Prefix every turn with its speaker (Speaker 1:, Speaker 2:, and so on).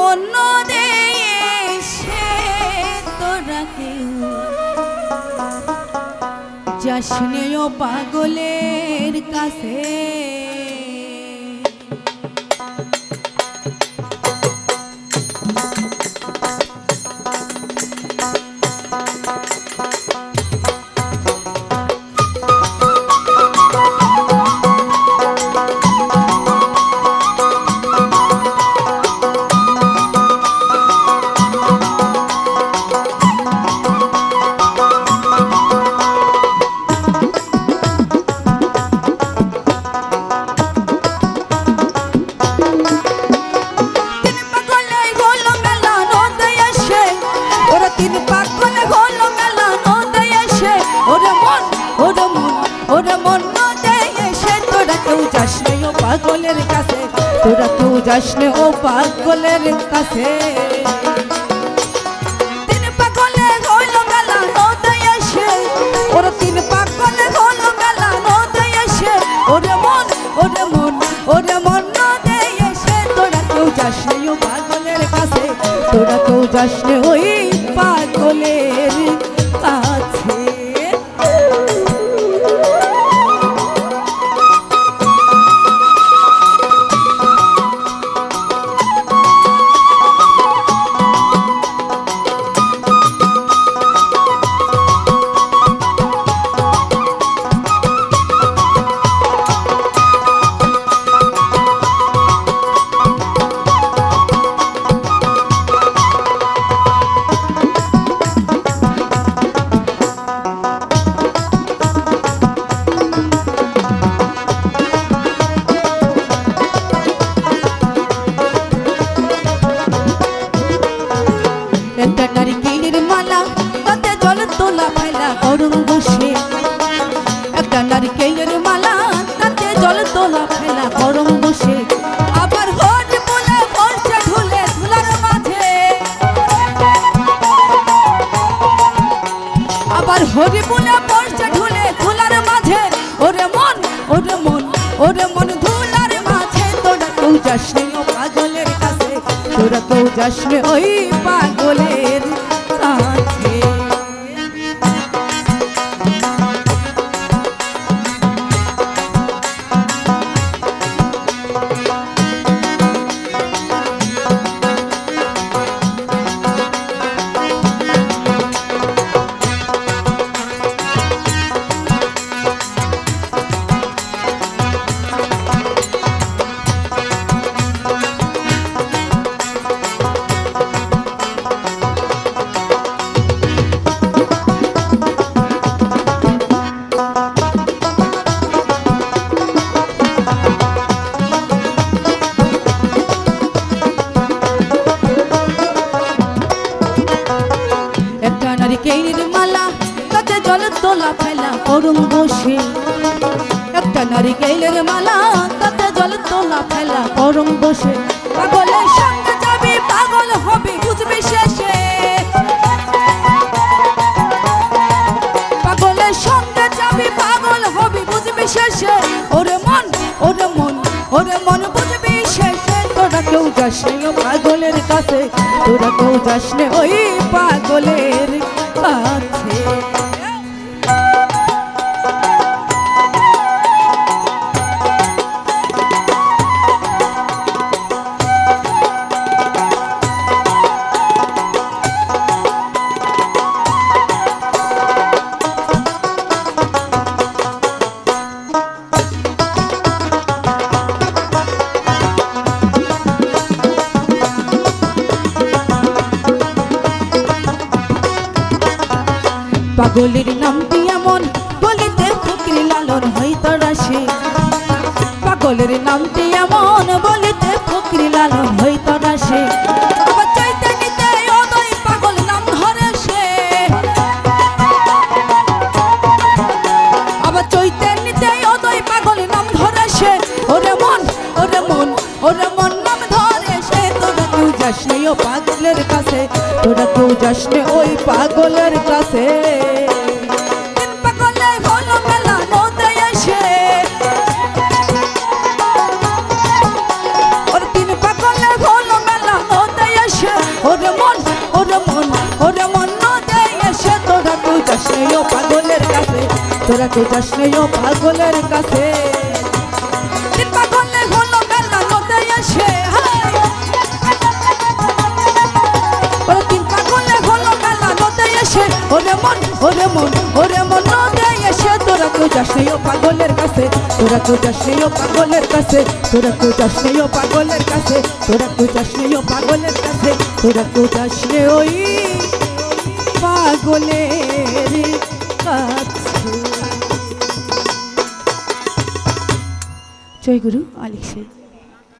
Speaker 1: মন দেশে তোরা কেউ যাসনে ও পাগলের কাছে পাগলের কাছে তোরা কেউ যাসনে ও পাগলের কাছে তিন পাগলে হইল মেলা নদে এসে ওরা তিন পাগলে হইল মেলা নদে এসে ওরে মন নদে এসে তোরা কেউ যাসনে ও পাগলের কাছে তোরা কেউ যাসনে ওই পাগলের কাছে একটা নারকেলের মালা তাতে জল তোলা ফেলা করুন বসে একটা নারকেলের মালা তাতে জল তোলা ফেলা করুন বসে আবার হরি বলে বর্ষা ঢুলে ধুলার মাঝে আবার হরি বলে বর্ষা ঢুলে ধুলার মাঝে ওরে মন ধুলার মাঝে তোরা কেউ যাসনে ও পাগলের কাছে তোরা কেউ যাসনে ওই পাগলের কাছে নারকেলের মালা তাতে জল তোলা ফেলা করুন বসে একটা নারকেলের মালা তাতে জল তোলা ফেলা করুন বসে পাগলের সঙ্গে যাবি পাগল হবে বুঝবি শেষে পাগলের সঙ্গে যাবি পাগল হবে বুঝবি শেষে ওরে মন বুঝবি শেষে তোরা কেউ যাসনে ও পাগলের কাছে তোরা কেউ যাসনে ওই পাগলের কাছে পাগলের নামটি এমন বলিতে ফকির লালন হইতরা সে পাগলের নামটি এমন বলিতে ফকির লালন হইতরা সে আবার চাইতে নিতে অদয় পাগল নাম ধরে সে আবার চাইতে নিতে অদয় পাগল নাম ধরে সে ওরে মন নাম ধরে সে তোরা কেউ যাসনে ও পাগলের কাছে তোরা কেউ যাসনে ওই পাগলের কাছে তিন পাগলে হলো মেলা নদে তোরা কেউ যাস নাই ও পাগলের কাছে তিন পাগলে হলো মেলা নদে এসে ওরে তিন পাগলে হলো মেলা নদে এসে ওরে মন ওরে মন ওরে মন নদে এসে তোরা কেউ যাস নাই ও পাগলের কাছে তোরা কেউ যাস নাই ও পাগলের কাছে তোরা কেউ যাস নাই ও পাগলের কাছে তোরা কেউ যাস নাই ও পাগলের কাছে তোরা কেউ যাস নাই ওই পাগলের কাছে। জয় গুরু আলিক।